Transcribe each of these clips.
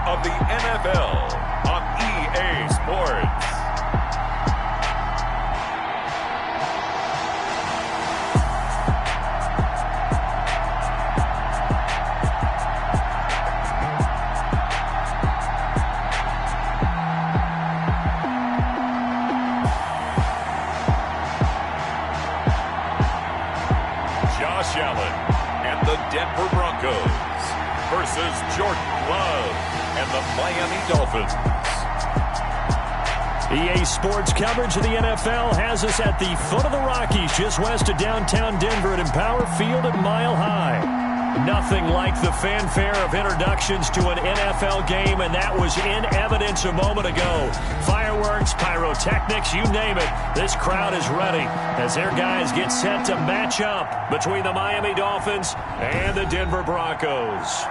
of the NFL on EA Sports. Josh Allen and the Denver Broncos versus Jordan Love and the Miami Dolphins. EA Sports coverage of the NFL has us at the foot of the Rockies, just west of downtown Denver at Empower Field at Mile High. Nothing like the fanfare of introductions to an NFL game, and that was in evidence a moment ago. Fireworks, pyrotechnics, you name it. This crowd is ready as their guys get set to match up between the Miami Dolphins and the Denver Broncos.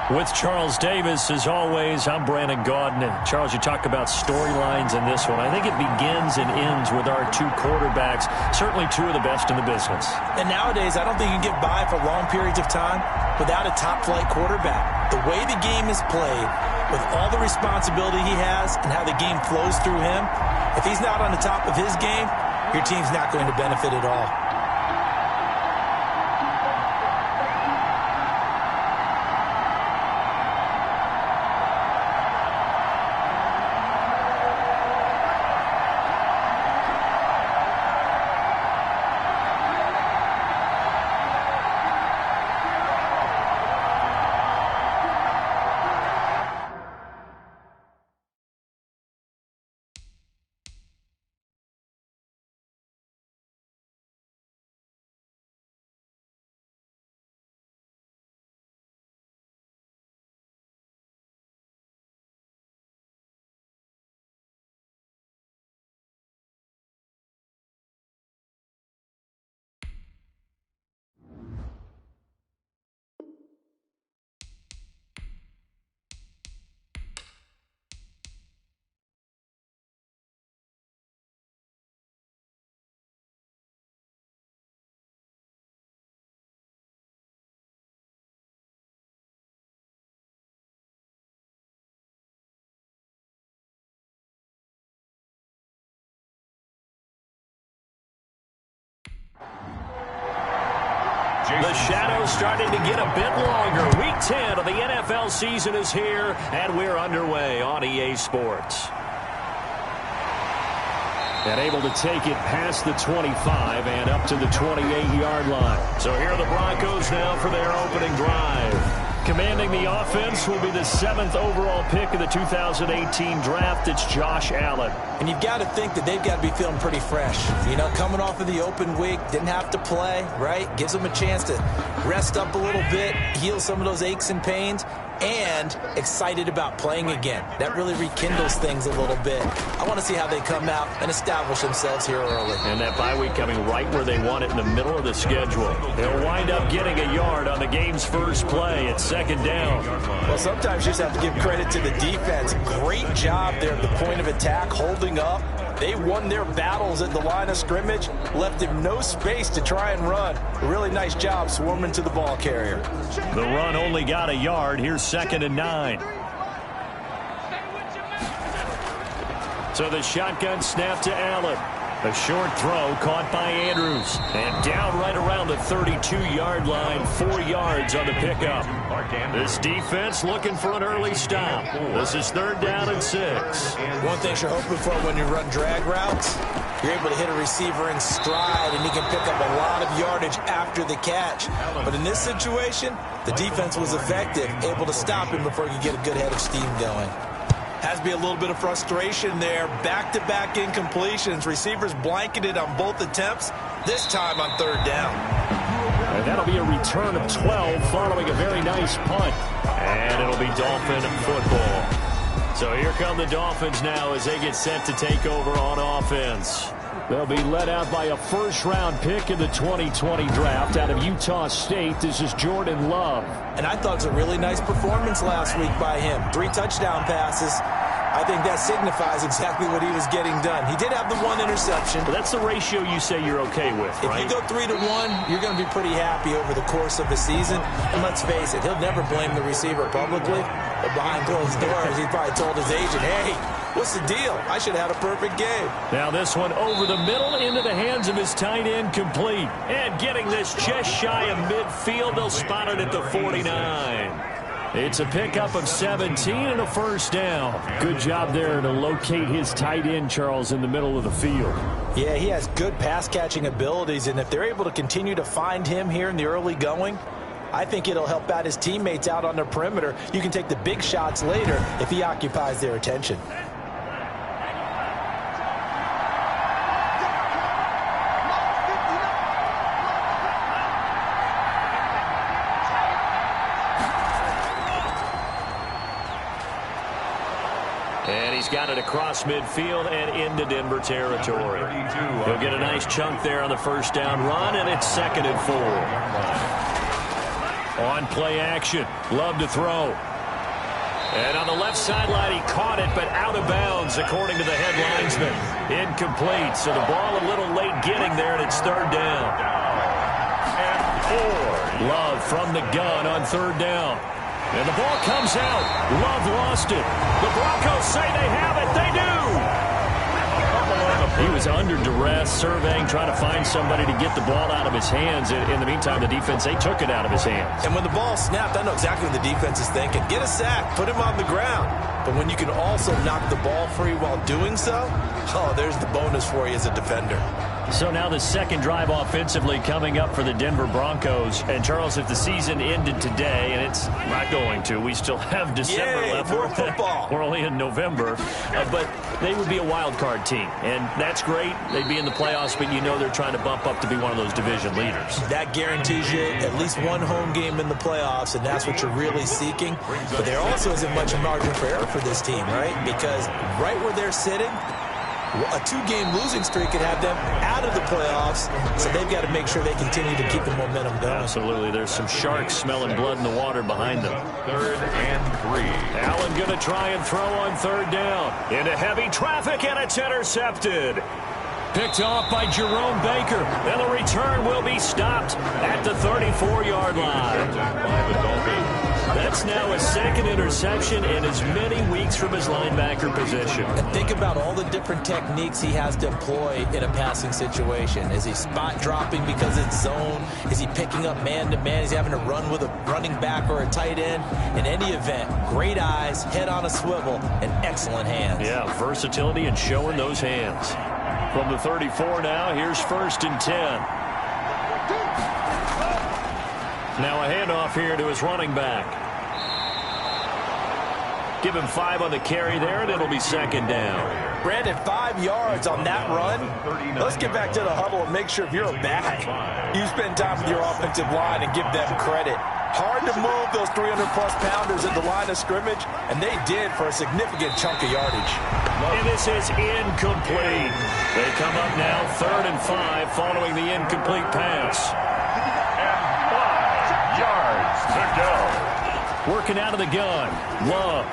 With Charles Davis, as always, I'm Brandon Gaudin. Charles, you talk about storylines in this one. I think it begins and ends with our two quarterbacks, certainly two of the best in the business. And nowadays, I don't think you can get by for long periods of time without a top-flight quarterback. The way the game is played, with all the responsibility he has and how the game flows through him, if he's not on the top of his game, your team's not going to benefit at all. The shadow's starting to get a bit longer. Week 10 of the NFL season is here, and we're underway on EA Sports. And able to take it past the 25 and up to the 28-yard line. So here are the Broncos now for their opening drive. Commanding the offense will be the 7th overall pick of the 2018 draft. It's Josh Allen. And you've got to think that they've got to be feeling pretty fresh. You know, coming off of the open week, didn't have to play, right? Gives them a chance to rest up a little bit, heal some of those aches and pains, and excited about playing again. That really rekindles things a little bit. I want to see how they come out and establish themselves here early. And that bye week coming right where they want it, in the middle of the schedule. They'll wind up getting a yard on the game's first play at second down. Well, sometimes you just have to give credit to the defense. Great job there at the point of attack, holding up. They won their battles at the line of scrimmage, left him no space to try and run. A really nice job swarming to the ball carrier. The run only got a yard. Here's 2nd and 9. So the shotgun snap to Allen. A short throw caught by Andrews. And down right around the 32-yard line, 4 yards on the pickup. This defense looking for an early stop. This is 3rd down and 6. One thing you're hoping for when you run drag routes, you're able to hit a receiver in stride, and he can pick up a lot of yardage after the catch. But in this situation, the defense was effective, able to stop him before he could get a good head of steam going. Has to be a little bit of frustration there. Back-to-back incompletions. Receivers blanketed on both attempts, this time on 3rd down. And that'll be a return of 12 following a very nice punt. And it'll be Dolphin football. So here come the Dolphins now as they get set to take over on offense. They'll be led out by a first-round pick in the 2020 draft out of Utah State. This is Jordan Love. And I thought it was a really nice performance last week by him. 3 touchdown passes. I think that signifies exactly what he was getting done. He did have the one interception. But that's the ratio you say you're okay with, right? If you go 3-to-1, you're going to be pretty happy over the course of the season. And let's face it, he'll never blame the receiver publicly. But behind closed doors, he probably told his agent, hey, what's the deal? I should have had a perfect game. Now this one over the middle into the hands of his tight end, complete. And getting this just shy of midfield, they'll spot it at the 49. It's a pickup of 17 and a first down. Good job there to locate his tight end, Charles, in the middle of the field. Yeah, he has good pass-catching abilities, and if they're able to continue to find him here in the early going, I think it'll help out his teammates out on the perimeter. You can take the big shots later if he occupies their attention. And he's got it across midfield and into Denver territory. He'll get a nice chunk there on the first down run, and it's 2nd and 4. On play action, Love to throw. And on the left sideline, he caught it, but out of bounds, according to the head linesman. Incomplete, so the ball a little late getting there, and it's 3rd down. And 4. Love from the gun on 3rd down. And the ball comes out. Love lost it. The Broncos say they have it. They do. He was under duress, surveying, trying to find somebody to get the ball out of his hands. In the meantime, the defense, they took it out of his hands. And when the ball snapped, I know exactly what the defense is thinking. Get a sack. Put him on the ground. But when you can also knock the ball free while doing so, oh, there's the bonus for you as a defender. So now the second drive offensively coming up for the Denver Broncos. And, Charles, if the season ended today, and it's not going to, we still have December left. More football. We're only in November. But they would be a wild card team. And that's great. They'd be in the playoffs, but you know they're trying to bump up to be one of those division leaders. That guarantees you at least one home game in the playoffs, and that's what you're really seeking. But there also isn't much margin for error for this team, right? Because right where they're sitting, a 2-game losing streak could have them out of the playoffs, so they've got to make sure they continue to keep the momentum going. Absolutely. There's some sharks smelling blood in the water behind them. 3rd and 3. Allen going to try and throw on 3rd down. Into heavy traffic, and it's intercepted. Picked off by Jerome Baker. And the return will be stopped at the 34-yard line. That's now a 2nd interception in as many weeks from his linebacker position. And think about all the different techniques he has to employ in a passing situation. Is he spot dropping because it's zone? Is he picking up man-to-man? Is he having to run with a running back or a tight end? In any event, great eyes, head on a swivel, and excellent hands. Yeah, versatility and showing those hands. From the 34 now, here's 1st and 10. Now a handoff here to his running back. Give him 5 on the carry there, and it'll be 2nd down. Brandon, 5 yards on that run. Let's get back to the huddle and make sure if you're a back, you spend time with your offensive line and give them credit. Hard to move those 300-plus pounders at the line of scrimmage, and they did for a significant chunk of yardage. And this is incomplete. They come up now 3rd and 5 following the incomplete pass. And 5 yards to go. Working out of the gun. Love.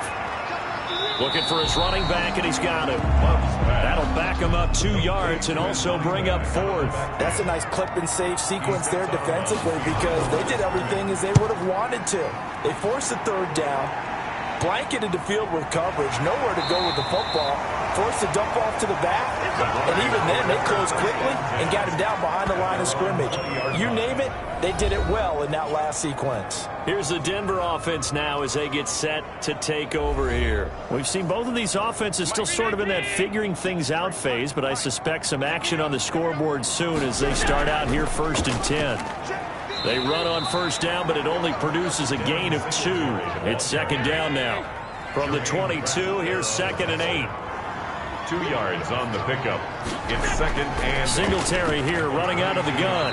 Looking for his running back, and he's got him. That'll back him up 2 yards and also bring up 4th. That's a nice clip and save sequence there defensively because they did everything as they would have wanted to. They forced the 3rd down, blanketed the field with coverage, nowhere to go with the football, forced the dump off to the back, and even then they closed quickly and got him down behind the line of scrimmage. You name it, they did it well in that last sequence. Here's the Denver offense now as they get set to take over here. We've seen both of these offenses still sort of in that figuring things out phase, but I suspect some action on the scoreboard soon as they start out here 1st and 10. They run on 1st down, but it only produces a gain of 2. It's 2nd down now. From the 22, here's 2nd and 8. 2 yards on the pickup. It's 2nd and 8. Singletary here running out of the gun.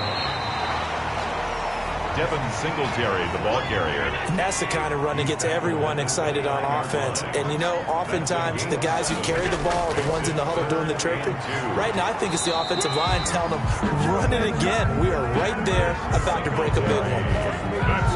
Devin Singletary, the ball carrier. That's the kind of run that gets everyone excited on offense. And, you know, oftentimes the guys who carry the ball are the ones in the huddle doing the chirping. Right now, I think it's the offensive line telling them, run it again. We are right there about to break a big one.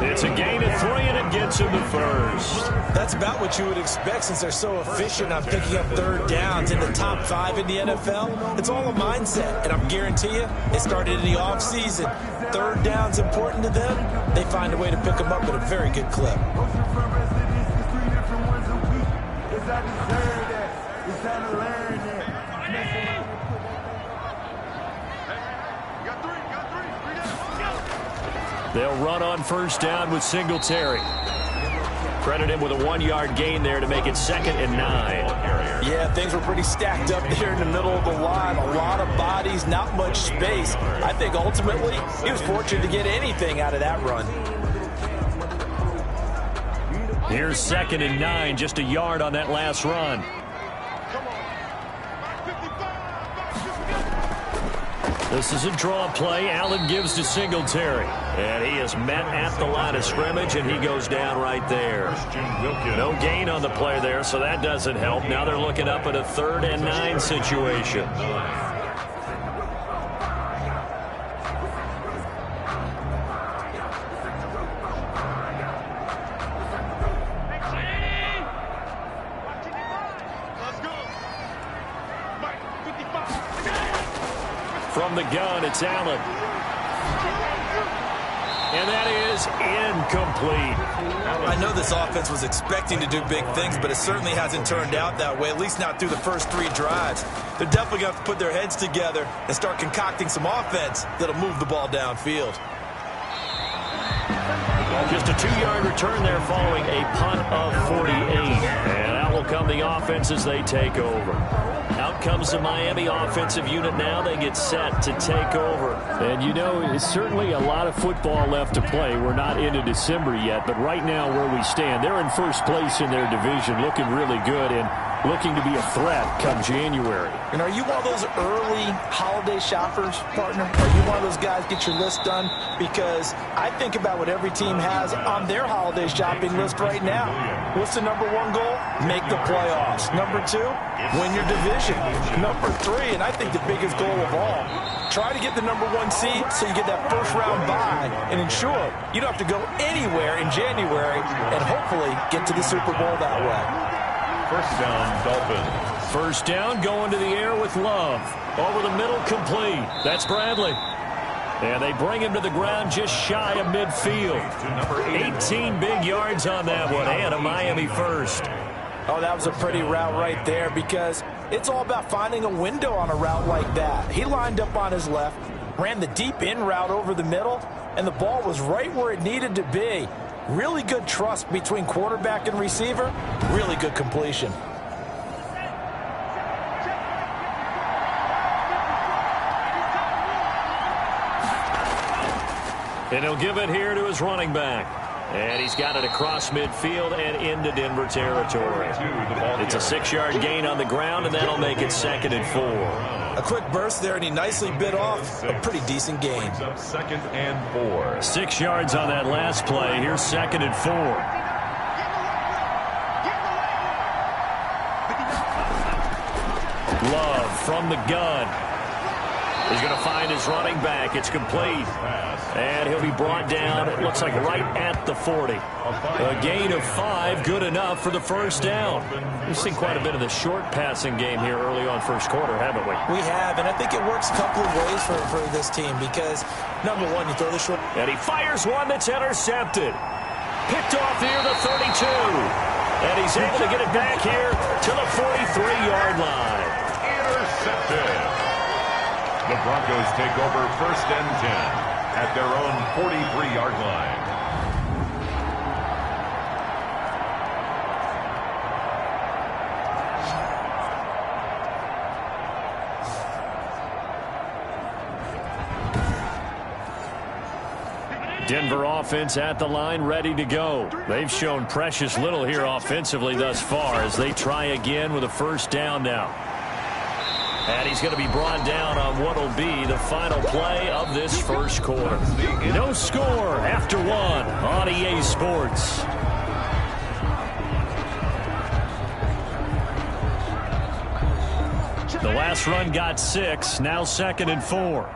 It's a gain of 3, and it gets him the first. That's about what you would expect since they're so efficient on picking up third downs in the top 5 in the NFL. It's all a mindset, and I'm guarantee you, it started in the offseason. Third down's important to them. They find a way to pick them up at a very good clip. They'll run on first down with Singletary. Credit him with a 1-yard gain there to make it 2nd and 9. Yeah, things were pretty stacked up there in the middle of the line. A lot of bodies, not much space. I think ultimately he was fortunate to get anything out of that run. Here's 2nd and 9, just a yard on that last run. This is a draw play. Allen gives to Singletary. And he is met at the line of scrimmage, and he goes down right there. No gain on the play there, so that doesn't help. Now they're looking up at a 3rd and 9 situation. From the gun, it's Allen. And that is incomplete. I know this offense was expecting to do big things, but it certainly hasn't turned out that way, at least not through the first 3 drives. They're definitely going to have to put their heads together and start concocting some offense that'll move the ball downfield. Just a 2-yard return there following a punt of 48. And out will come the offense as they take over. Out comes the Miami offensive unit now. They get set to take over. And, you know, it's certainly a lot of football left to play. We're not into December yet, but right now where we stand, they're in first place in their division, looking really good and looking to be a threat come January. And are you one of those early holiday shoppers, partner? Are you one of those guys get your list done? Because I think about what every team has on their holiday shopping list right now. What's the number 1 goal? Make the playoffs. Number 2, win your division. Number 3, and I think the biggest goal of all, try to get the number 1 seed so you get that first round bye and ensure you don't have to go anywhere in January and hopefully get to the Super Bowl that way. First down, Dolphins. First down, going to the air with Love. Over the middle, complete. That's Bradley. And they bring him to the ground just shy of midfield. 18 big yards on that one, and a Miami first. Oh, that was a pretty route right there because it's all about finding a window on a route like that. He lined up on his left, ran the deep in route over the middle, and the ball was right where it needed to be. Really good trust between quarterback and receiver. Really good completion. And he'll give it here to his running back. And he's got it across midfield and into Denver territory. It's a 6-yard gain on the ground, and that'll make it 2nd and 4. A quick burst there, and he nicely bit off a pretty decent gain. 2nd and 4. 6 yards on that last play. Here's 2nd and 4. Love from the gun. He's going to find his running back. It's complete. And he'll be brought down, it looks like right at the 40. A gain of 5, good enough for the first down. We've seen quite a bit of the short passing game here early on first quarter, haven't we? We have, and I think it works a couple of ways for this team because, number 1, you throw the short. And he fires one that's intercepted. Picked off near the 32. And he's able to get it back here to the 43-yard line. Intercepted. The Broncos take over 1st and 10 at their own 43-yard line. Denver offense at the line, ready to go. They've shown precious little here offensively thus far as they try again with a first down now. And he's going to be brought down on what will be the final play of this first quarter. No score after one on EA Sports. The last run got 6, now 2nd and 4.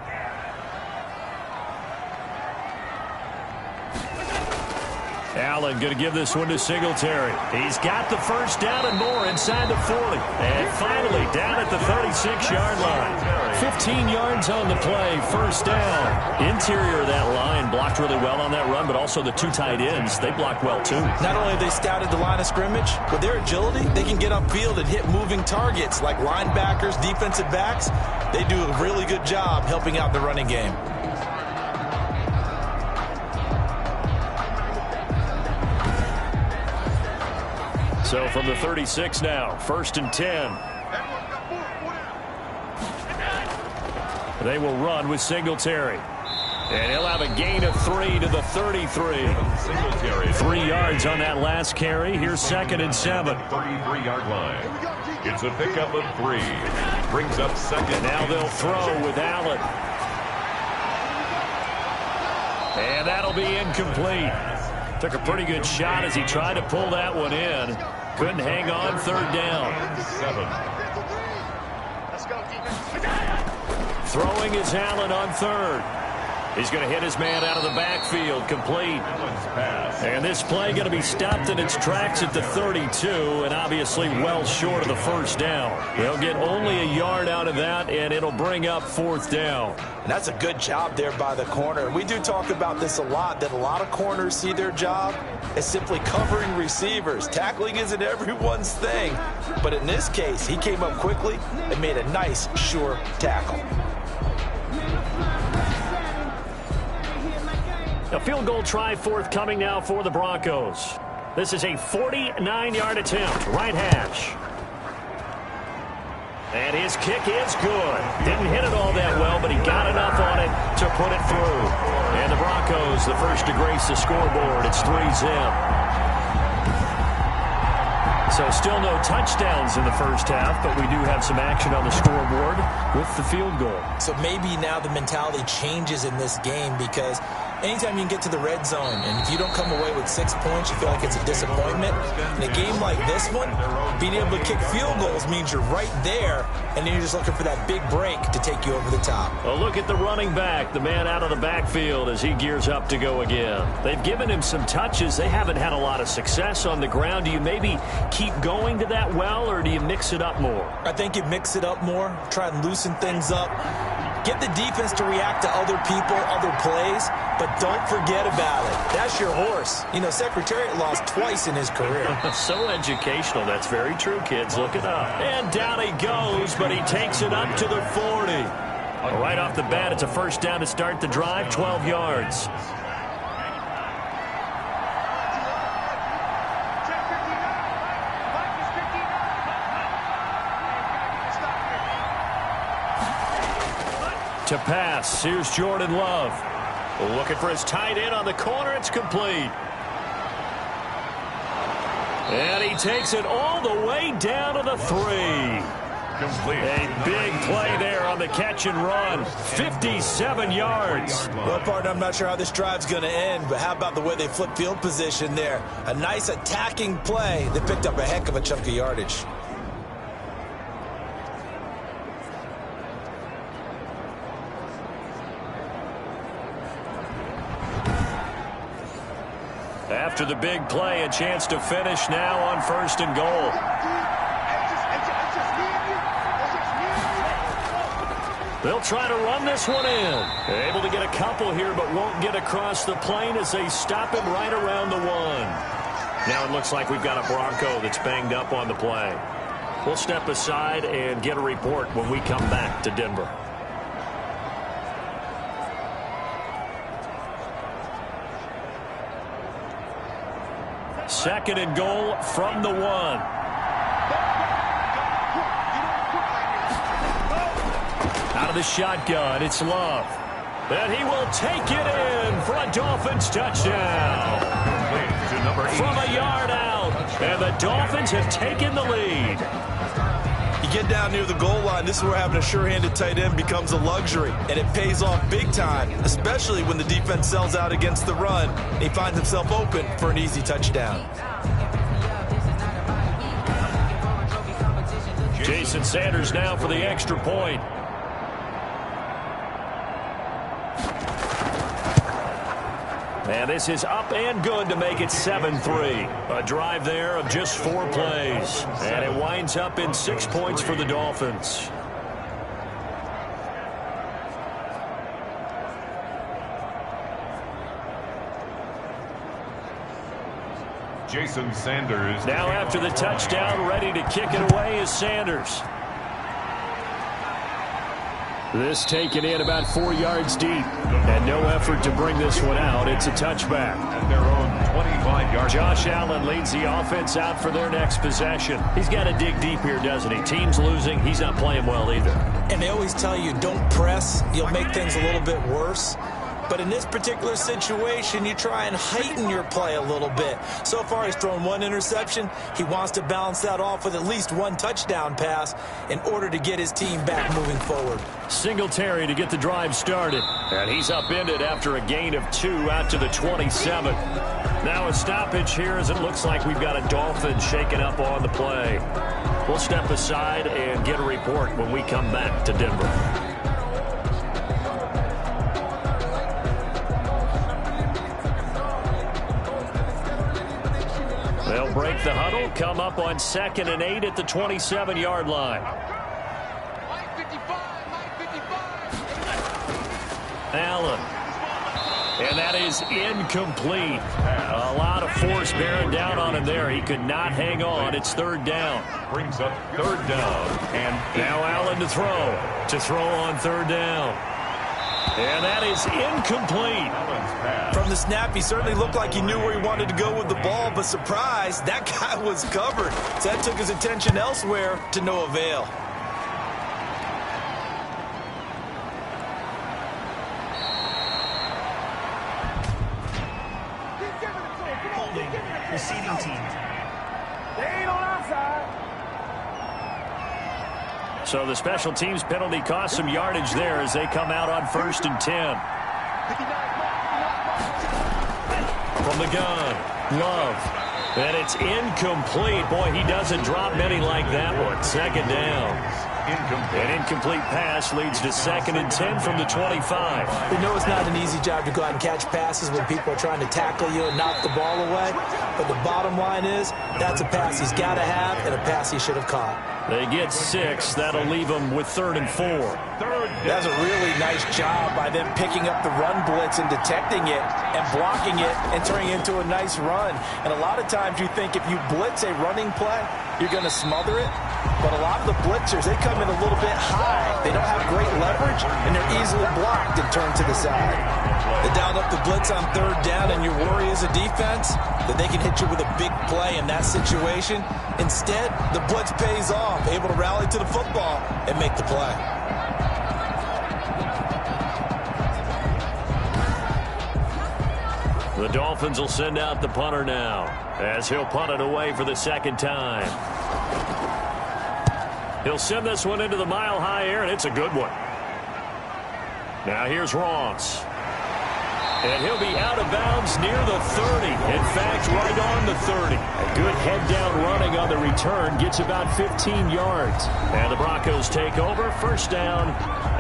Allen going to give this one to Singletary. He's got the first down and more inside the 40. And finally down at the 36-yard line. 15 yards on the play, first down. Interior of that line blocked really well on that run, but also the 2 tight ends, they blocked well too. Not only have they scouted the line of scrimmage, with their agility, they can get upfield and hit moving targets like linebackers, defensive backs. They do a really good job helping out the running game. So from the 36 now, 1st and 10. They will run with Singletary. And he'll have a gain of 3 to the 33. Singletary. 3 yards on that last carry. Here's 2nd and 7. 33-yard line. It's a pickup of 3. Brings up 2nd. Now they'll throw with Allen. And that'll be incomplete. Took a pretty good shot as he tried to pull that one in. Couldn't hang on, 3rd down. 7. Throwing is Allen on 3rd. He's going to hit his man out of the backfield, complete. And this play going to be stopped in its tracks at the 32, and obviously well short of the first down. They'll get only a yard out of that, and it'll bring up 4th down. And that's a good job there by the corner. We do talk about this a lot, that a lot of corners see their job as simply covering receivers. Tackling isn't everyone's thing. But in this case, he came up quickly and made a nice, sure tackle. A field goal try forthcoming now for the Broncos. This is a 49-yard attempt, right hash. And his kick is good. Didn't hit it all that well, but he got enough on it to put it through. And the Broncos, the first to grace the scoreboard. It's 3-zip. So still no touchdowns in the first half, but we do have some action on the scoreboard with the field goal. So maybe now the mentality changes in this game, because anytime you can get to the red zone, and if you don't come away with 6 points, you feel like it's a disappointment. In a game like this one, being able to kick field goals means you're right there, and then you're just looking for that big break to take you over the top. A look at the running back, the man out of the backfield as he gears up to go again. They've given him some touches. They haven't had a lot of success on the ground. Do you maybe keep going to that well, or do you mix it up more? I think you mix it up more, try and loosen things up. Get the defense to react to other people, other plays, but don't forget about it. That's your horse. You know, Secretariat lost twice in his career. So educational. That's very true, kids. Look it up. And down he goes, but he takes it up to the 40. Right off the bat, it's a first down to start the drive, 12 yards. To pass, here's Jordan Love. Looking for his tight end on the corner. It's complete. And he takes it all the way down to the 3. Complete. A big play there on the catch and run. 57 yards. Well, partner, I'm not sure how this drive's going to end, but how about the way they flip field position there? A nice attacking play that picked up a heck of a chunk of yardage. After the big play, a chance to finish now on 1st and goal. They'll try to run this one in. Able to get a couple here, but won't get across the plane as they stop him right around the 1. Now it looks like we've got a Bronco that's banged up on the play. We'll step aside and get a report when we come back to Denver. Second and goal from the 1. Out of the shotgun, it's Love. And he will take it in for a Dolphins touchdown. From a yard out. And the Dolphins have taken the lead. You get down near the goal line, this is where having a sure-handed tight end becomes a luxury, and it pays off big time, especially when the defense sells out against the run. He finds himself open for an easy touchdown. Jason Sanders now for the extra point. And this is up and good to make it 7-3. A drive there of just 4 plays. And it winds up in 6 points for the Dolphins. Jason Sanders. Now after the touchdown, ready to kick it away is Sanders. This taken in about 4 yards deep. And no effort to bring this one out. It's a touchback. At their own 25-yard. Josh Allen leads the offense out for their next possession. He's got to dig deep here, doesn't he? Team's losing. He's not playing well either. And they always tell you, don't press. You'll make things a little bit worse. But in this particular situation, you try and heighten your play a little bit. So far, he's thrown 1 interception. He wants to balance that off with at least 1 touchdown pass in order to get his team back moving forward. Singletary to get the drive started. And he's upended after a gain of 2 out to the 27. Now a stoppage here as it looks like we've got a Dolphin shaking up on the play. We'll step aside and get a report when we come back to Denver. They'll break the huddle, come up on 2nd and 8 at the 27-yard line. Allen. And that is incomplete. A lot of force bearing down on him there. He could not hang on. It's 3rd down. Brings up 3rd down. And now Allen to throw on 3rd down. And that is incomplete. From the snap, he certainly looked like he knew where he wanted to go with the ball, but surprise, that guy was covered. So that took his attention elsewhere to no avail. Holding, receiving team. They ain't on our side. So the special teams penalty cost some yardage there as they come out on 1st and 10. From the gun, Love. And it's incomplete. Boy, he doesn't drop many like that one. 2nd down. An incomplete pass leads to 2nd and 10 from the 25. We know it's not an easy job to go out and catch passes when people are trying to tackle you and knock the ball away. But the bottom line is, that's a pass he's got to have and a pass he should have caught. They get 6. That'll leave them with 3rd and 4. That's a really nice job by them picking up the run blitz and detecting it and blocking it and turning it into a nice run. And a lot of times you think if you blitz a running play, you're going to smother it. But a lot of the blitzers, they come in a little bit high. They don't have great leverage, and they're easily blocked and turned to the side. They dialed up the blitz on 3rd down, and your worry as a defense that they can hit you with a big play in that situation. Instead, the blitz pays off, able to rally to the football and make the play. The Dolphins will send out the punter now as he'll punt it away for the 2nd time. He'll send this one into the mile-high air, and it's a good one. Now here's Ross. And he'll be out of bounds near the 30. In fact, right on the 30. A good head-down running on the return gets about 15 yards. And the Broncos take over, 1st down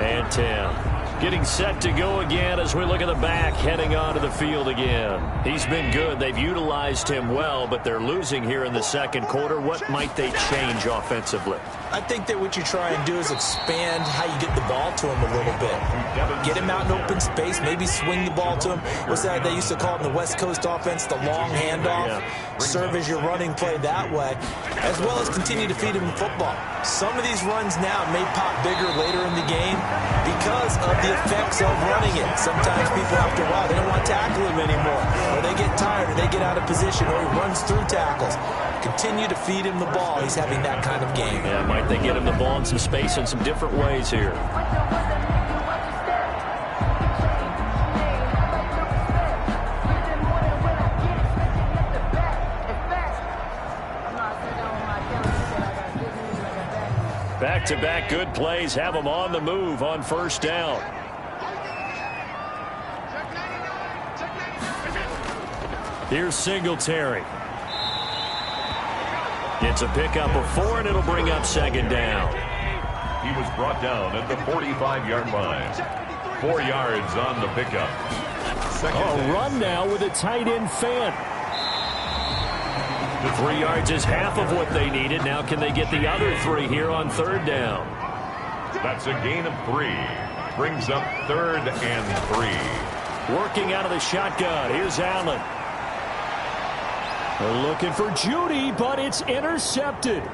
and 10. Getting set to go again as we look at the back, heading onto the field again. He's been good. They've utilized him well, but they're losing here in the 2nd quarter. What might they change offensively? I think that what you try and do is expand how you get the ball to him a little bit. Get him out in open space, maybe swing the ball to him. What's that they used to call it in the West Coast offense, the long handoff? Yeah. Serve as your running play that way, as well as continue to feed him the football. Some of these runs now may pop bigger later in the game because of the effects of running it. Sometimes people, after a while, they don't want to tackle him anymore, or they get tired, or they get out of position, or he runs through tackles. Continue to feed him the ball. He's having that kind of game. Yeah, might they get him the ball in some space in some different ways here. Back-to-back good plays have them on the move on first down. Here's Singletary. It's a pickup of 4, and it'll bring up second down. He was brought down at the 45-yard line. 4 yards on the pickup. A run now with a tight end Fant. The 3 yards is half of what they needed. Now can they get the other 3 here on third down? That's a gain of 3. Brings up 3rd and 3. Working out of the shotgun. Here's Allen. They're looking for Judy, but it's intercepted.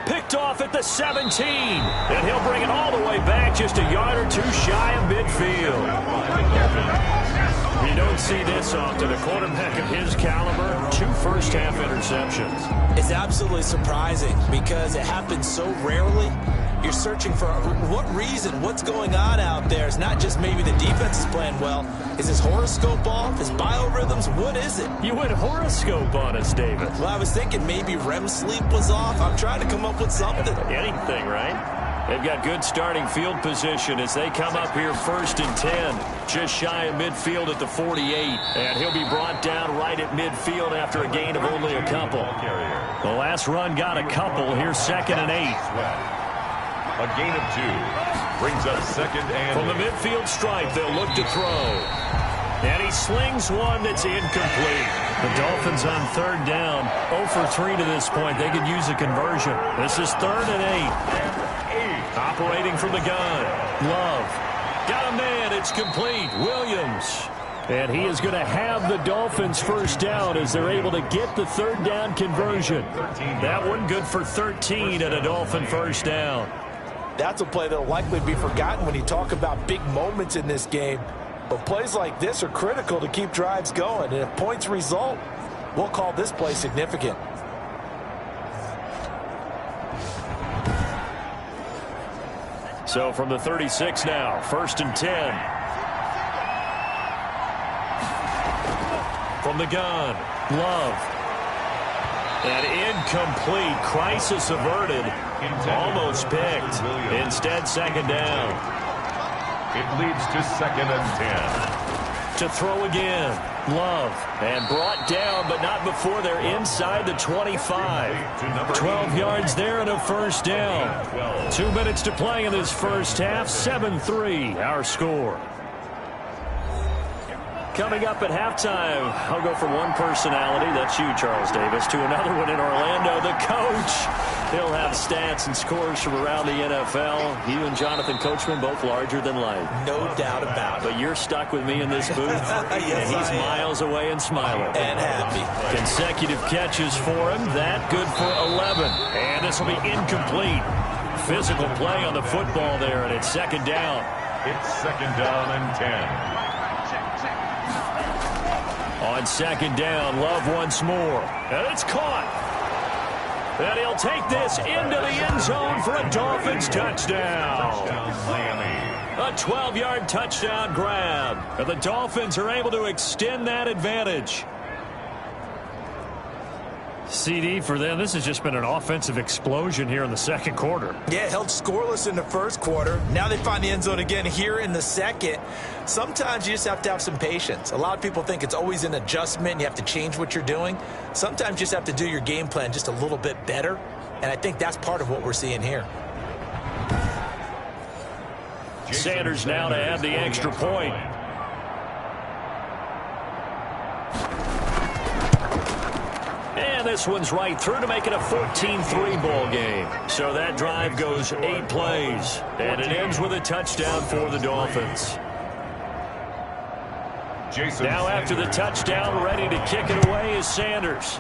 Picked off at the 17. And he'll bring it all the way back, just a yard or 2 shy of midfield. You don't see this often. A quarterback of his caliber, 2 first-half interceptions. It's absolutely surprising because it happens so rarely. You're searching for what reason, what's going on out there. It's not just maybe the defense is playing well. Is his horoscope off? His biorhythms? What is it? You went horoscope on us, David. Well, I was thinking maybe REM sleep was off. I'm trying to come up with something. Anything, right? They've got good starting field position as they come up here 1st and 10. Just shy of midfield at the 48. And he'll be brought down right at midfield after a gain of only a couple. The last run got a couple. Here's 2nd and 8. A gain of 2. Brings up 2nd and from the midfield stripe, they'll look to throw. And he slings one that's incomplete. The Dolphins on 3rd down. 0 for 3 to this point. They could use a conversion. This is 3rd and 8. Operating from the gun. Love. Got a man. It's complete. Williams. And he is going to have the Dolphins first down as they're able to get the 3rd down conversion. That one good for 13 and a Dolphin first down. That's a play that will likely be forgotten when you talk about big moments in this game. But plays like this are critical to keep drives going. And if points result, we'll call this play significant. So from the 36 now, 1st and 10. From the gun, Love. And incomplete. Crisis averted. Almost picked. Instead, 2nd down. It leads to 2nd and 10. To throw again. Love. And brought down, but not before they're inside the 25. 12 yards there and a first down. 2 minutes to play in this first half. 7-3, our score. Coming up at halftime, I'll go from one personality, that's you, Charles Davis, to another one in Orlando, the coach. He'll have stats and scores from around the NFL. You and Jonathan Coachman, both larger than life. No doubt about it. But you're stuck with me in this booth, yes, and he's miles away and smiling. And happy. Consecutive catches for him, that good for 11. And this will be incomplete. Physical play on the football there, and it's 2nd down. It's 2nd down and 10. On 2nd down, Love once more. And it's caught. And he'll take this into the end zone for a Dolphins touchdown. A 12-yard touchdown grab. And the Dolphins are able to extend that advantage. CD for them. This has just been an offensive explosion here in the 2nd quarter. Yeah, held scoreless in the 1st quarter. Now they find the end zone again here in the 2nd. Sometimes you just have to have some patience. A lot of people think it's always an adjustment. You have to change what you're doing. Sometimes you just have to do your game plan just a little bit better. And I think that's part of what we're seeing here. Sanders now to add the extra point. And this one's right through to make it a 14-3 ball game. So that drive goes 8 plays. And it ends with a touchdown for the Dolphins. Now after the touchdown, ready to kick it away is Sanders.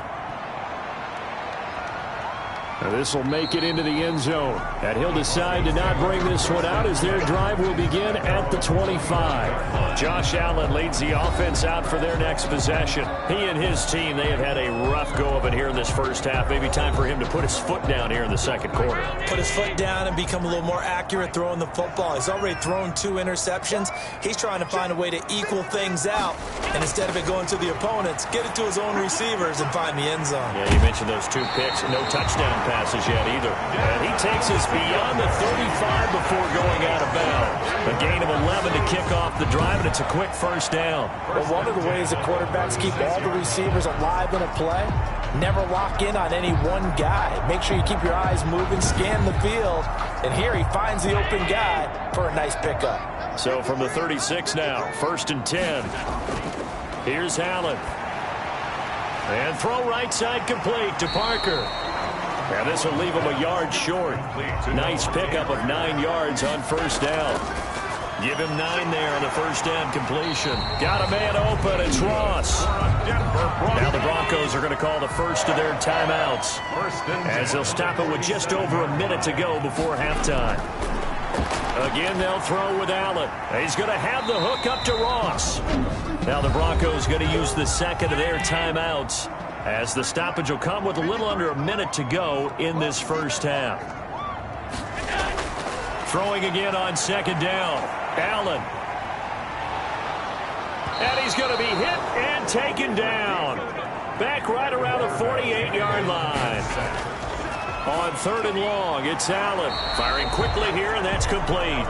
Now this will make it into the end zone. And he'll decide to not bring this one out as their drive will begin at the 25. Josh Allen leads the offense out for their next possession. He and his team, they have had a rough go of it here in this first half. Maybe time for him to put his foot down here in the 2nd quarter. Put his foot down and become a little more accurate throwing the football. He's already thrown 2 interceptions. He's trying to find a way to equal things out. And instead of it going to the opponents, get it to his own receivers and find the end zone. Yeah, you mentioned those 2 picks. No touchdown passes yet either. And he takes us beyond the 35 before going out of bounds. A gain of 11 to kick off the drive, and it's a quick first down. Well, one of the ways that quarterbacks keep all the receivers alive in a play, never lock in on any one guy. Make sure you keep your eyes moving, scan the field, and here he finds the open guy for a nice pickup. So from the 36 now, 1st and 10. Here's Allen. And throw right side complete to Parker. And this will leave him a yard short. Nice pickup of 9 yards on first down. Give him 9 there on the first down completion. Got a man open. It's Ross. Now the Broncos are going to call the first of their timeouts, as they'll stop it with just over a minute to go before halftime. Again, they'll throw with Allen. He's going to have the hook up to Ross. Now the Broncos going to use the second of their timeouts, as the stoppage will come with a little under a minute to go in this first half. Throwing again on second down. Allen. And he's going to be hit and taken down. Back right around the 48-yard line. On 3rd and long, it's Allen. Firing quickly here, and that's complete.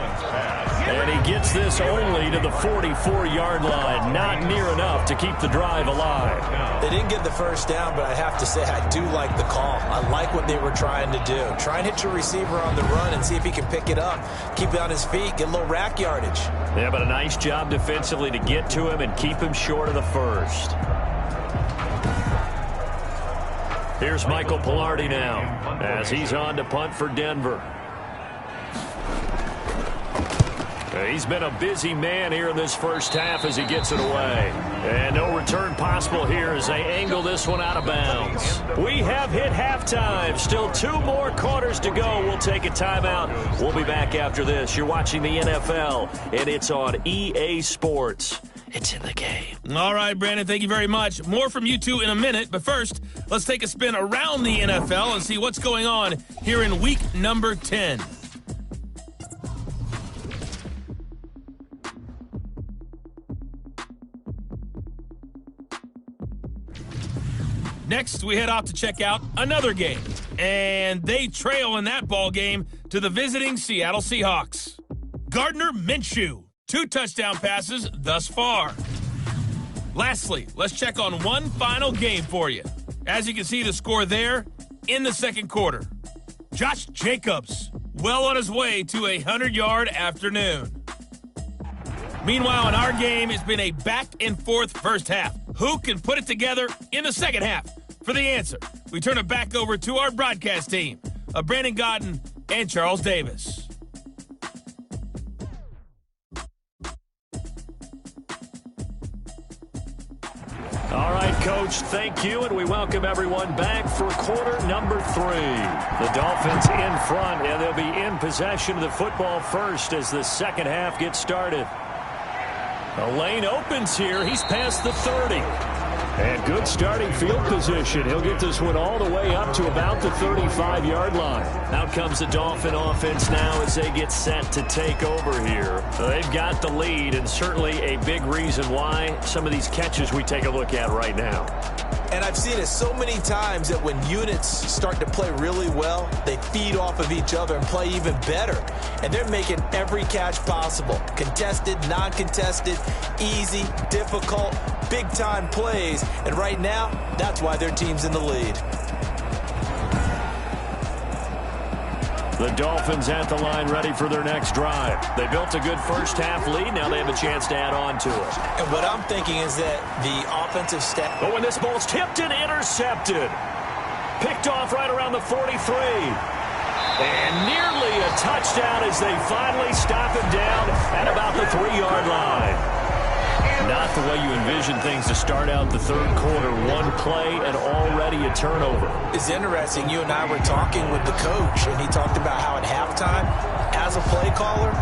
And he gets this only to the 44-yard line. Not near enough to keep the drive alive. They didn't get the first down, but I have to say I do like the call. I like what they were trying to do. Try and hit your receiver on the run and see if he can pick it up. Keep it on his feet, get a little rack yardage. Yeah, but a nice job defensively to get to him and keep him short of the first. Here's Michael Pilardi now, as he's on to punt for Denver. He's been a busy man here in this first half as he gets it away. And no return possible here as they angle this one out of bounds. We have hit halftime. Still 2 more quarters to go. We'll take a timeout. We'll be back after this. You're watching the NFL, and it's on EA Sports. It's in the game. All right, Brandon, thank you very much. More from you two in a minute, but first, let's take a spin around the NFL and see what's going on here in week number 10. Next, we head off to check out another game, and they trail in that ball game to the visiting Seattle Seahawks. Gardner Minshew, 2 touchdown passes thus far. Lastly, let's check on one final game for you. As you can see, the score there in the second quarter. Josh Jacobs, well on his way to a 100-yard afternoon. Meanwhile, in our game, it's been a back-and-forth first half. Who can put it together in the second half? For the answer, we turn it back over to our broadcast team of Brandon Godden and Charles Davis. All right, Coach, thank you, and we welcome everyone back for quarter number 3. The Dolphins in front, and they'll be in possession of the football first as the second half gets started. A lane opens here. He's past the 30. And good starting field position. He'll get this one all the way up to about the 35-yard line. Out comes the Dolphin offense now as they get set to take over here. They've got the lead, and certainly a big reason why some of these catches we take a look at right now. And I've seen it so many times that when units start to play really well, they feed off of each other and play even better. And they're making every catch possible. Contested, non-contested, easy, difficult, big-time plays. And right now, that's why their team's in the lead. The Dolphins at the line ready for their next drive. They built a good first half lead. Now they have a chance to add on to it. And what I'm thinking is that the offensive staff... Oh, and this ball's tipped and intercepted. Picked off right around the 43. And nearly a touchdown as they finally stop him down at about the 3-yard line. Not the way you envision things to start out the third quarter. One play and already a turnover. It's interesting. You and I were talking with the coach, and he talked about how at halftime, as a play caller,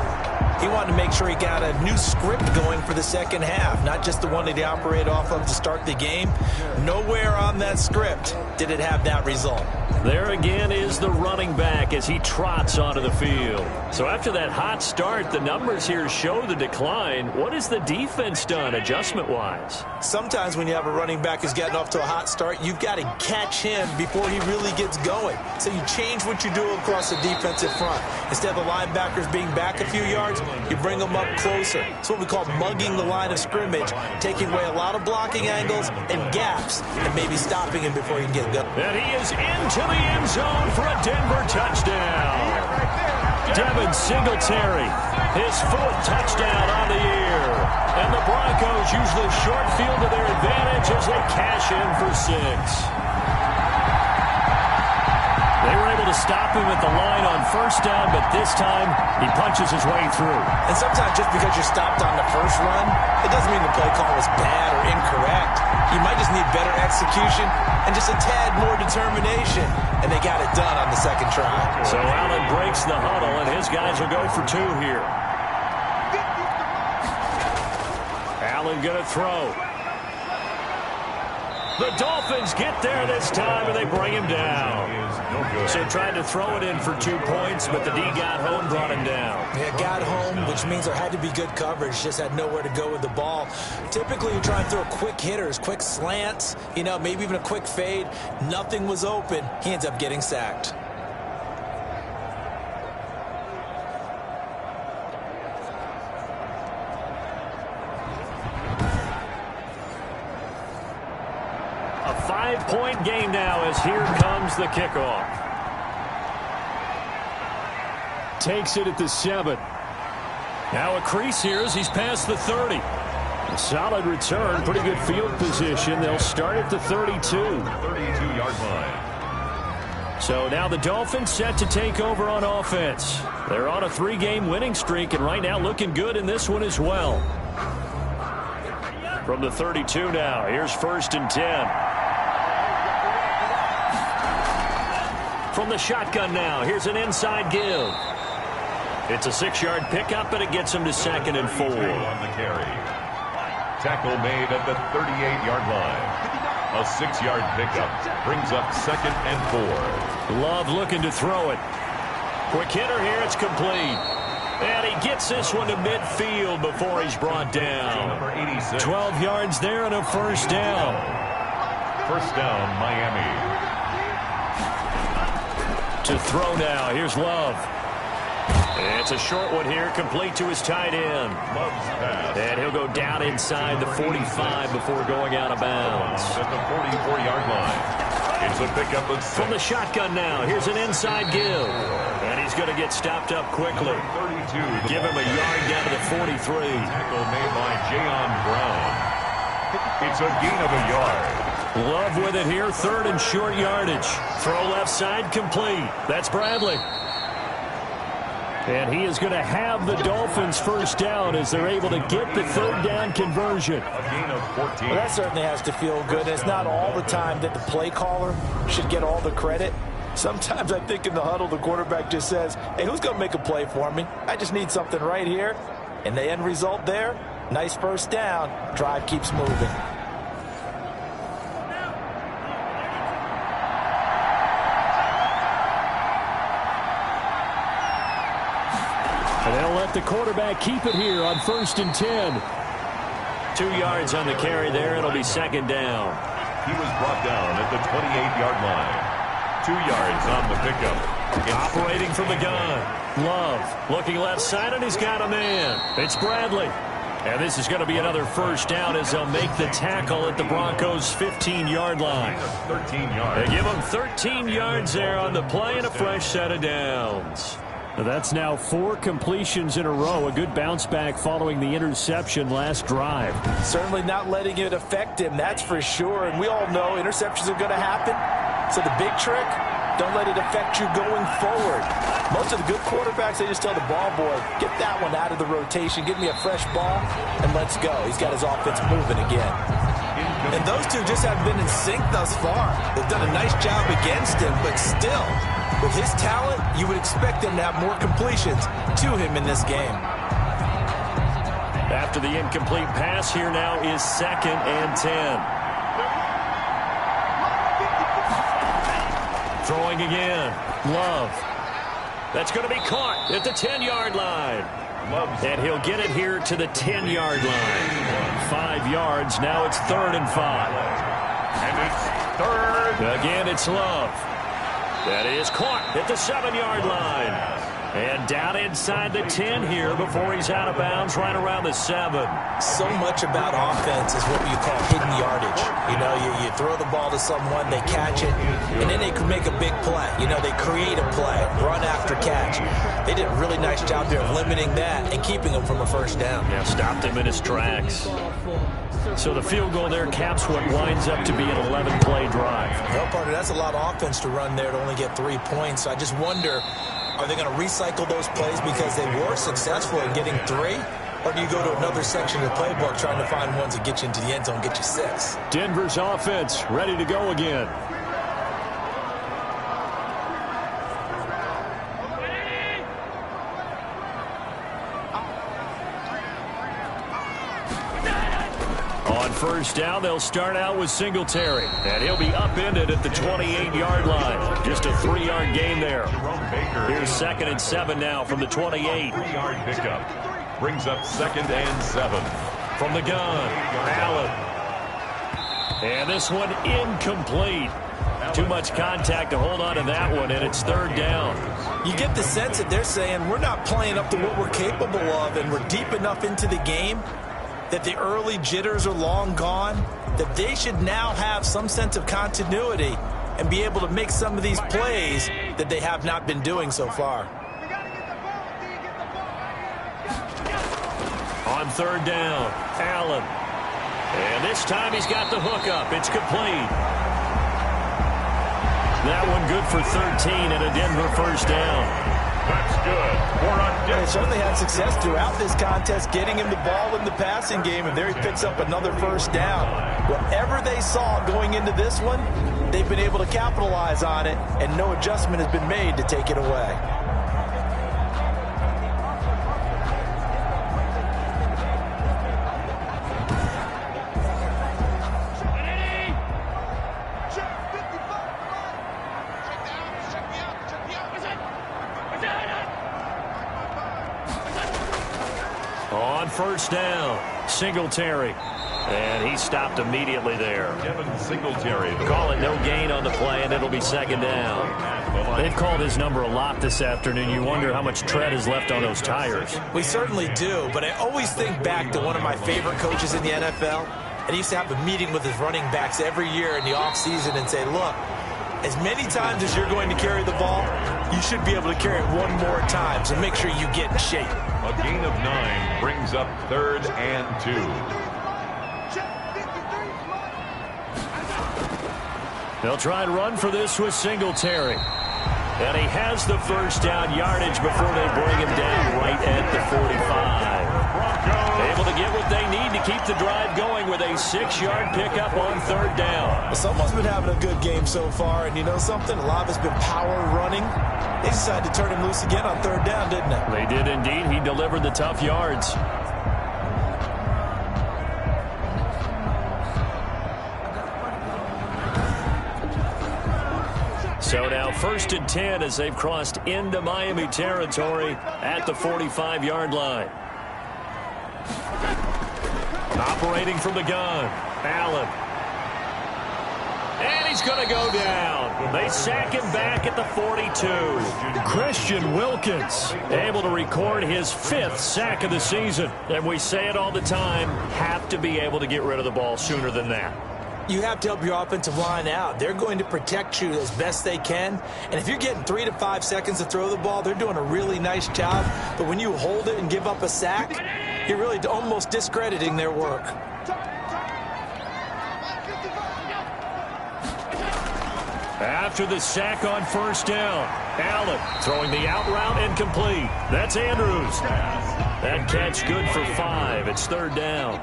He wanted to make sure he got a new script going for the second half, not just the one that he operated off of to start the game. Nowhere on that script did it have that result. There again is the running back as he trots onto the field. So after that hot start, the numbers here show the decline. What has the defense done adjustment-wise? Sometimes when you have a running back who's getting off to a hot start, you've got to catch him before he really gets going. So you change what you do across the defensive front. Instead of the linebackers being back a few yards, you bring them up closer. It's what we call mugging the line of scrimmage, taking away a lot of blocking angles and gaps, and maybe stopping him before he can get going. And he is into the end zone for a Denver touchdown. Devin Singletary, his 4th touchdown on the year. And the Broncos use the short field to their advantage as they cash in for 6. They were able to stop him at the line on first down, but this time he punches his way through. And sometimes just because you're stopped on the first run, it doesn't mean the play call was bad or incorrect. You might just need better execution and just a tad more determination. And they got it done on the second try. So Allen breaks the huddle, and his guys will go for 2 here. Allen going to throw. The Dolphins get there this time, and they bring him down. So tried to throw it in for 2 points, but the D got home, brought him down. Yeah, got home, which means there had to be good coverage. Just had nowhere to go with the ball. Typically, you try and throw quick hitters, quick slants, maybe even a quick fade. Nothing was open. He ends up getting sacked. A 5-point game now as here comes the kickoff. Takes it at the 7. Now a crease here as he's past the 30. A solid return, pretty good field position. They'll start at the 32. 32-yard line. So now the Dolphins set to take over on offense. They're on a 3-game winning streak and right now looking good in this one as well. From the 32 now, here's 1st and 10. From the shotgun now, here's an inside give. It's a 6-yard pickup, and it gets him to 2nd and 4. On the carry. Tackle made at the 38-yard line. A 6-yard pickup brings up 2nd and 4. Love looking to throw it. Quick hitter here, it's complete. And he gets this one to midfield before he's brought down. Number 86. 12 yards there and a first down. First down, Miami. To throw now, here's Love. It's a short one here, complete to his tight end. Love's pass. And he'll go down inside the 45 before going out of bounds. At the 44-yard line. It's a pickup of 6. From the shotgun now, here's an inside give. And he's going to get stopped up quickly. 32. Give him a yard down to the 43. Tackle made by Jayon Brown. It's a gain of a yard. Love with it here, 3rd and short yardage. Throw left side complete. That's Bradley. And he is going to have the Dolphins first down as they're able to get the 3rd down conversion. A gain of 14. Well, that certainly has to feel good. It's not all the time that the play caller should get all the credit. Sometimes I think in the huddle, the quarterback just says, hey, who's going to make a play for me? I just need something right here. And the end result there, nice first down. Drive keeps moving. And they'll let the quarterback keep it here on 1st and 10. 2 yards on the carry there. It'll be 2nd down. He was brought down at the 28-yard line. 2 yards on the pickup. Operating from the gun. Love looking left side, and he's got a man. It's Bradley. And this is going to be another first down as they'll make the tackle at the Broncos' 15-yard line. 13 yards. They give him 13 yards there on the play and a fresh set of downs. That's now 4 completions in a row. A good bounce back following the interception last drive. Certainly not letting it affect him, that's for sure. And we all know interceptions are going to happen. So the big trick, don't let it affect you going forward. Most of the good quarterbacks, they just tell the ball boy, get that one out of the rotation, give me a fresh ball, and let's go. He's got his offense moving again. And those two just haven't been in sync thus far. They've done a nice job against him, but still, with his talent, you would expect them to have more completions to him in this game. After the incomplete pass, here now is 2nd and 10. Throwing again. Love. That's going to be caught at the 10-yard line. And he'll get it here to the 10-yard line. 5 yards. Now it's 3rd and 5. And it's 3rd. Again, it's Love. That is caught at the 7-yard line. And down inside the 10 here before he's out of bounds right around the 7. So much about offense is what you call hidden yardage. You know, you throw the ball to someone, they catch it, and then they can make a big play. You know, they create a play, run after catch. They did a really nice job there of limiting that and keeping him from a first down. Yeah, stopped him in his tracks. So the field goal there caps what winds up to be an 11-play drive. Well, partner, that's a lot of offense to run there to only get 3 points. So I just wonder, are they going to recycle those plays because they were successful in getting 3? Or do you go to another section of the playbook trying to find ones that get you into the end zone, get you 6? Denver's offense ready to go again. On first down, they'll start out with Singletary. And he'll be upended at the 28-yard line. Just a 3-yard gain there. Here's 2nd and 7 now from the 28. 3-yard pickup. Brings up 2nd and 7. From the gun, Allen. And this one incomplete. Too much contact to hold on to that one, and it's 3rd down. You get the sense that they're saying we're not playing up to what we're capable of, and we're deep enough into the game that the early jitters are long gone, that they should now have some sense of continuity and be able to make some of these plays that they have not been doing so far. On 3rd down, Allen. And this time he's got the hookup. It's complete. That one good for 13 and a Denver first down. That's good. More on They certainly had success throughout this contest getting him the ball in the passing game, and there he picks up another first down. Whatever they saw going into this one, they've been able to capitalize on it, and no adjustment has been made to take it away. On first down, Singletary. And he stopped immediately there. Kevin Singletary. Call it no gain on the play, and it'll be 2nd down. They've called his number a lot this afternoon. You wonder how much tread is left on those tires. We certainly do, but I always think back to one of my favorite coaches in the NFL. And he used to have a meeting with his running backs every year in the offseason and say, look, as many times as you're going to carry the ball, you should be able to carry it one more time, so make sure you get in shape. A gain of 9 brings up 3rd and 2. They'll try and run for this with Singletary. And he has the first down yardage before they bring him down right at the 45. Able to get what they need to keep the drive going with a 6-yard pickup on 3rd down. Well, someone's been having a good game so far, and you know something? A lot of it's been power running. They decided to turn him loose again on 3rd down, didn't they? They did indeed. He delivered the tough yards. So now 1st and 10 as they've crossed into Miami territory at the 45-yard line. Operating from the gun, Allen. And he's going to go down. They sack him back at the 42. Christian Wilkins able to record his 5th sack of the season. And we say it all the time, have to be able to get rid of the ball sooner than that. You have to help your offensive line out. They're going to protect you as best they can. And if you're getting 3 to 5 seconds to throw the ball, they're doing a really nice job. But when you hold it and give up a sack, you're really almost discrediting their work. After the sack on 1st down, Allen throwing the out route incomplete. That's Andrews. That catch good for 5. It's 3rd down.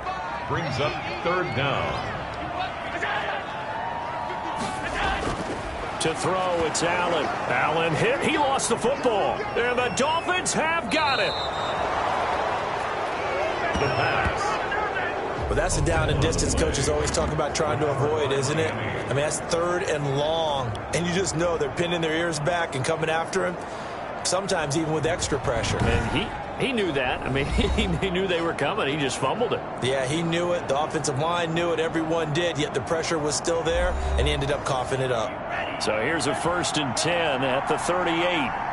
Brings up 3rd down. To throw, it's Allen. Allen hit. He lost the football. And the Dolphins have got it. The pass. Well, that's the down and distance coaches always talk about trying to avoid, isn't it? I mean, that's 3rd and long, and you just know they're pinning their ears back and coming after him, sometimes even with extra pressure. And he knew that. I mean, he knew they were coming. He just fumbled it. Yeah, he knew it. The offensive line knew it. Everyone did, yet the pressure was still there, and he ended up coughing it up. So here's a 1st and 10 at the 38.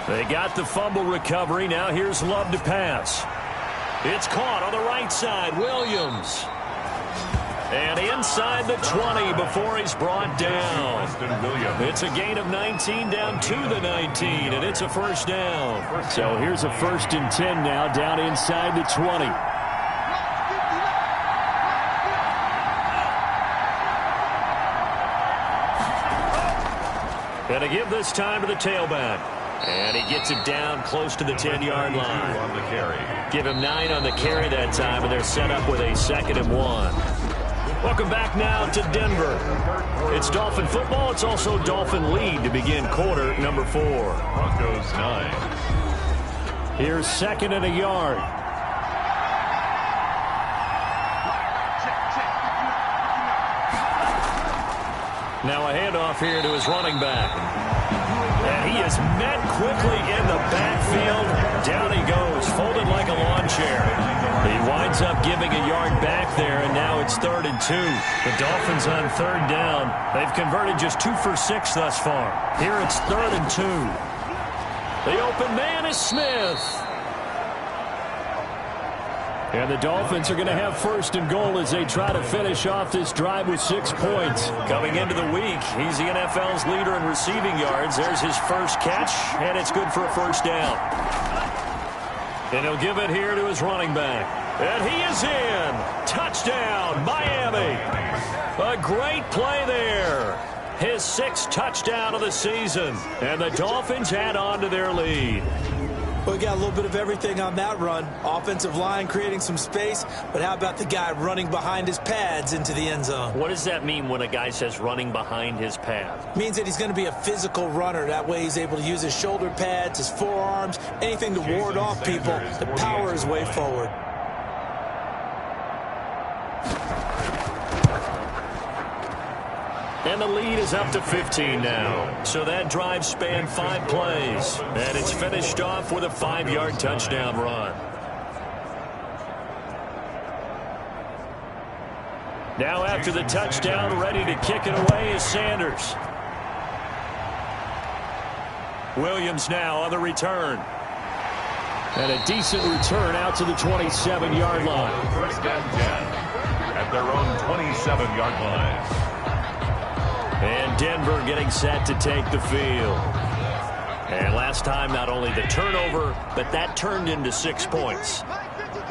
They got the fumble recovery. Now here's Love to pass. It's caught on the right side. Williams. And inside the 20 before he's brought down. It's a gain of 19 down to the 19, and it's a 1st down. So here's a 1st and 10 now down inside the 20. And to give this time to the tailback. And he gets it down close to the 10-yard line. On the carry. Give him 9 on the carry that time, and they're set up with a 2nd and 1. Welcome back now to Denver. It's Dolphin football. It's also Dolphin lead to begin quarter number 4. Broncos 9. Here's 2nd and a yard. Now a handoff here to his running back. And he is met quickly in the backfield. Down he goes, folded like a lawn chair. He winds up giving a yard back there, and now it's 3rd and 2. The Dolphins on 3rd down. They've converted just 2 for 6 thus far. Here it's 3rd and 2. The open man is Smith. And the Dolphins are going to have 1st and goal as they try to finish off this drive with 6 points. Coming into the week, he's the NFL's leader in receiving yards. There's his first catch, and it's good for a 1st down. And he'll give it here to his running back. And he is in. Touchdown, Miami. A great play there. His 6th touchdown of the season. And the Dolphins add on to their lead. Well, we got a little bit of everything on that run. Offensive line creating some space, but how about the guy running behind his pads into the end zone? What does that mean when a guy says running behind his pads? Means that he's going to be a physical runner. That way he's able to use his shoulder pads, his forearms, anything to ward off people to power his way forward. And the lead is up to 15 now. So that drive spanned 5 plays. And it's finished off with a 5-yard touchdown run. Now after the touchdown, ready to kick it away is Sanders. Williams now on the return. And a decent return out to the 27-yard line. 1st and 10 at their own 27-yard line. And Denver getting set to take the field. And last time, not only the turnover, but that turned into 6 points.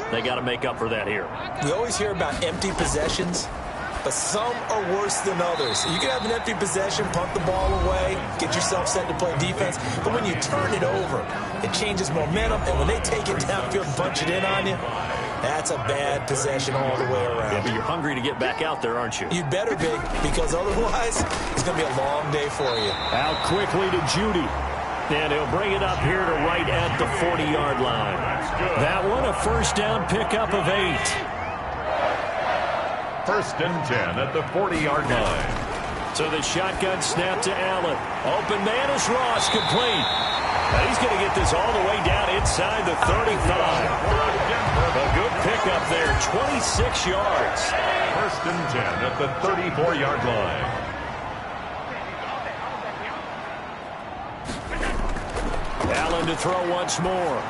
They got to make up for that here. You always hear about empty possessions, but some are worse than others. You can have an empty possession, punt the ball away, get yourself set to play defense, but when you turn it over, it changes momentum, and when they take it downfield and punch it in on you, that's a bad possession all the way around. Yeah, but you're hungry to get back out there, aren't you? You better be, because otherwise, it's going to be a long day for you. Out quickly to Judy. And he'll bring it up here to right at the 40-yard line. That one, a 1st down pickup of 8. 1st and 10 at the 40-yard line. So the shotgun snap to Allen. Open man is Ross, complete. And he's going to get this all the way down inside the 35. A good pickup there, 26 yards. 1st and 10 at the 34-yard line. Allen to throw once more.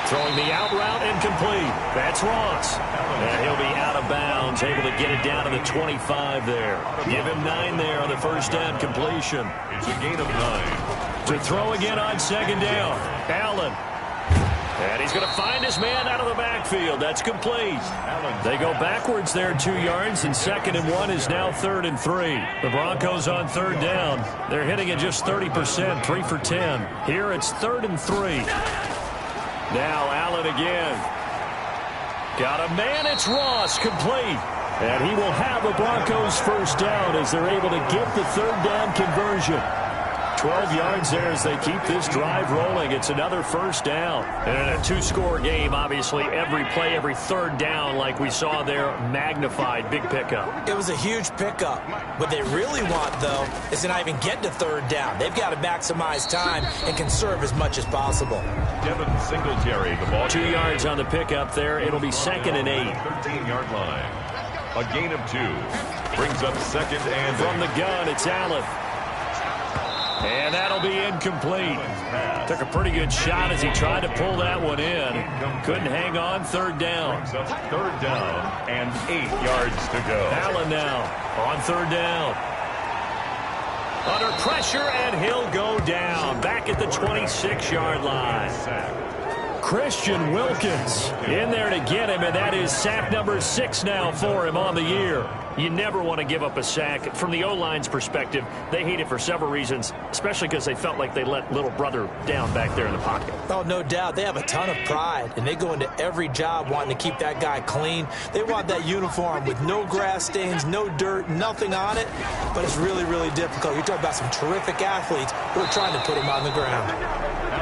Throwing the out route incomplete. That's Ross. And he'll be out of bounds, able to get it down to the 25 there. Give him 9 there on the 1st down completion. It's a gain of 9. To throw again on 2nd down. Allen. And he's going to find his man out of the backfield. That's complete. They go backwards there 2 yards, and 2nd and 1 is now 3rd and 3. The Broncos on 3rd down. They're hitting at just 30%, 3 for 10. Here it's 3rd and 3. Now Allen again. Got a man, it's Ross, complete. And he will have the Broncos 1st down as they're able to get the 3rd down conversion. 12 yards there as they keep this drive rolling. It's another first down. And in a two-score game, obviously, every play, every third down, like we saw there, magnified. Big pickup. It was a huge pickup. What they really want, though, is to not even get to third down. They've got to maximize time and conserve as much as possible. Devin Singletary, the ball. 2 yards on the pickup there. It'll be 2nd and 8. 13-yard line. A gain of 2. Brings up 2nd and from the gun, it's Allen. And that'll be incomplete. Took a pretty good shot as he tried to pull that one in. Couldn't hang on. Third down. Brings up 3rd down and 8 yards to go. Allen now on 3rd down. Under pressure, and he'll go down. Back at the 26-yard line. Christian Wilkins in there to get him, and that is sack number 6 now for him on the year. You never want to give up a sack. From the O-line's perspective, they hate it for several reasons, especially because they felt like they let little brother down back there in the pocket. Oh, no doubt. They have a ton of pride, and they go into every job wanting to keep that guy clean. They want that uniform with no grass stains, no dirt, nothing on it, but it's really, really difficult. You're talking about some terrific athletes who are trying to put him on the ground.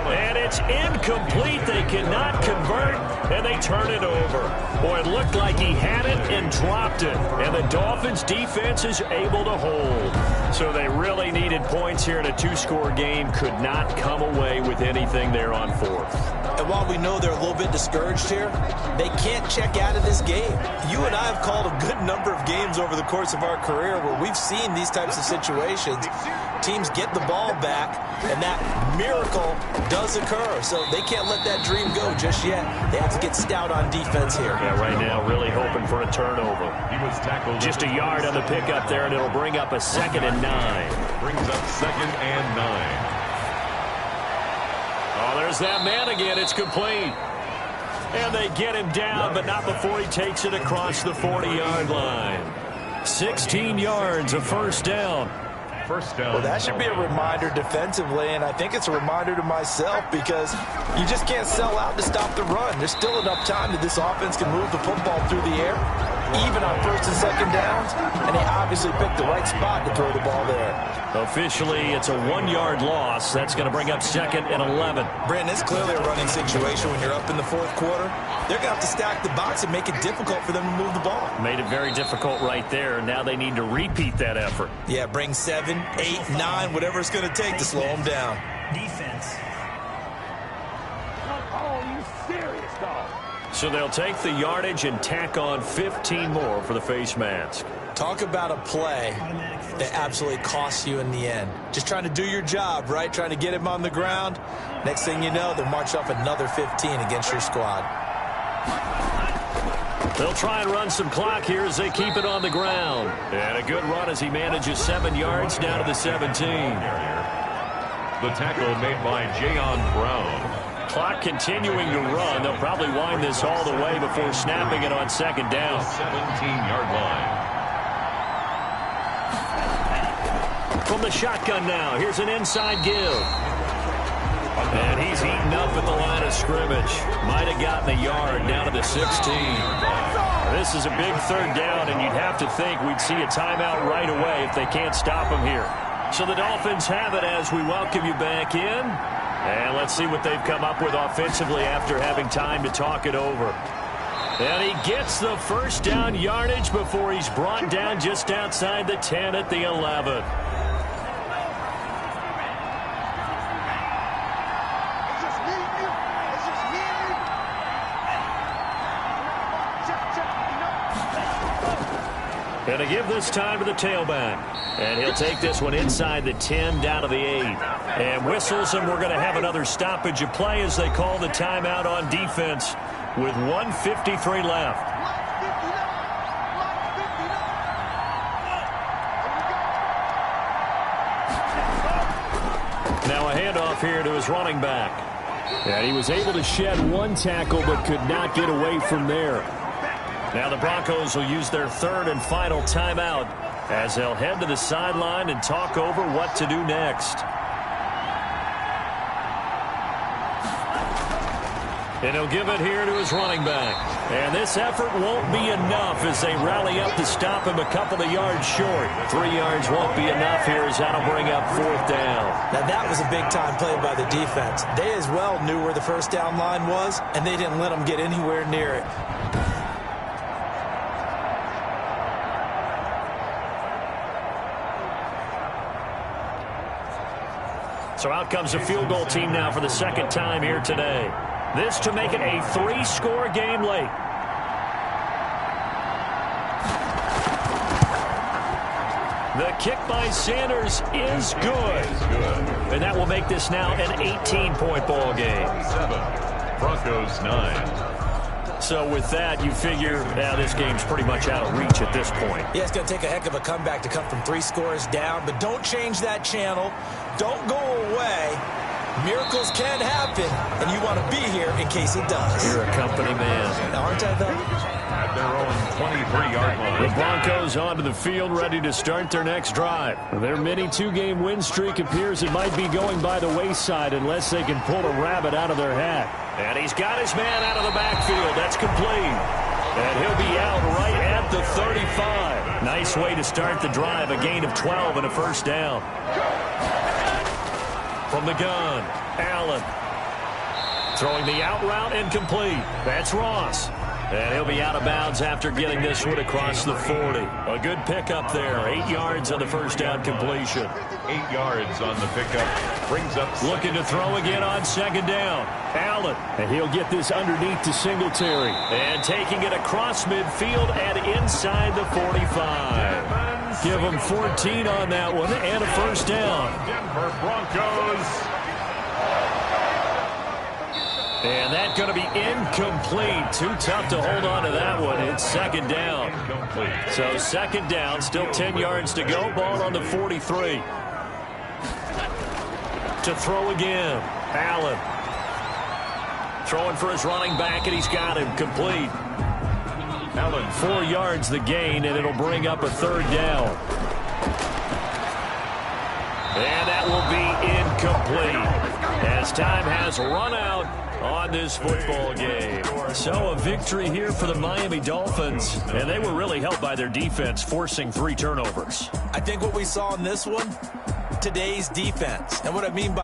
And it's incomplete. They cannot convert, and they turn it over. Boy, it looked like he had it and dropped it, and the Dolphins defense is able to hold. So they really needed points here in a two-score game. Could not come away with anything there on 4th. And while we know they're a little bit discouraged here, they can't check out of this game. You and I have called a good number of games over the course of our career where we've seen these types of situations. Teams get the ball back, and that miracle does occur. So they can't let that dream go just yet. They have to get stout on defense here. Yeah, right now really hoping for a turnover. He was tackled. Just a yard on the pickup there, and it'll bring up a 2nd and 9. Brings up 2nd and 9. Oh, there's that man again. It's complete. And they get him down, but not before he takes it across the 40-yard line. 16 yards, a first down. First down. Well, that should be a reminder defensively, and I think it's a reminder to myself because you just can't sell out to stop the run. There's still enough time that this offense can move the football through the air, even on 1st and 2nd downs, and they obviously picked the right spot to throw the ball there. Officially, it's a 1-yard loss. That's going to bring up 2nd and 11. Brandon, it's clearly a running situation when you're up in the 4th quarter. They're going to have to stack the box and make it difficult for them to move the ball. Made it very difficult right there. Now they need to repeat that effort. Yeah, bring 7, 8, 9, whatever it's going to take to slow them down. Defense. Oh, you serious, dog? So they'll take the yardage and tack on 15 more for the face mask. Talk about a play that absolutely costs you in the end. Just trying to do your job, right? Trying to get him on the ground. Next thing you know, they'll march off another 15 against your squad. They'll try and run some clock here as they keep it on the ground. And a good run as he manages 7 yards down to the 17. The tackle made by Jayon Brown. Clock continuing to run. They'll probably wind this all the way before snapping it on 2nd down. 17-yard line. From the shotgun now, here's an inside give. And he's eaten up at the line of scrimmage. Might have gotten a yard down to the 16. This is a big 3rd down, and you'd have to think we'd see a timeout right away if they can't stop him here. So the Dolphins have it as we welcome you back in. And let's see what they've come up with offensively after having time to talk it over. And he gets the first down yardage before he's brought down just outside the 10 at the 11. And to give this time to the tailback. And he'll take this one inside the 10 down to the 8. And whistles, and we're going to have another stoppage of play as they call the timeout on defense with 1:53 left. Now a handoff here to his running back. And he was able to shed one tackle but could not get away from there. Now the Broncos will use their 3rd and final timeout as they'll head to the sideline and talk over what to do next. And he'll give it here to his running back. And this effort won't be enough as they rally up to stop him a couple of yards short. 3 yards won't be enough here as that'll bring up 4th down. Now that was a big-time play by the defense. They as well knew where the first down line was, and they didn't let them get anywhere near it. So out comes the field goal team now for the second time here today. This to make it a 3-score game late. The kick by Sanders is good. And that will make this now an 18-point ball game. 7, Broncos 9. So with that, you figure this game's pretty much out of reach at this point. Yeah, it's going to take a heck of a comeback to come from 3 scores down, but don't change that channel. Don't go away. Miracles can happen, and you want to be here in case it does. You're a company man. Aren't I, though? At their own 23-yard line. The Broncos onto the field, ready to start their next drive. Their mini 2-game win streak appears it might be going by the wayside unless they can pull a rabbit out of their hat. And he's got his man out of the backfield. That's complete. And he'll be out right at the 35. Nice way to start the drive. A gain of 12 and a first down. From the gun, Allen. Throwing the out route incomplete. That's Ross. And he'll be out of bounds after getting this one across the 40. A good pickup there. 8 yards on the first down completion. 8 yards on the pickup. Brings up. Looking to throw again on second down. Allen. And he'll get this underneath to Singletary. And taking it across midfield and inside the 45. Give him 14 on that one and a first down. Denver Broncos. And that's going to be incomplete. Too tough to hold on to that one. It's second down. Incomplete. So second down, still 10 yards to go. Ball on the 43. To throw again. Allen. Throwing for his running back, and he's got him complete. Allen, 4 yards the gain, and it'll bring up a third down. And that will be incomplete as time has run out on this football game. So a victory here for the Miami Dolphins, and they were really helped by their defense, forcing 3 turnovers. I think what we saw in this one, today's defense. And what I mean by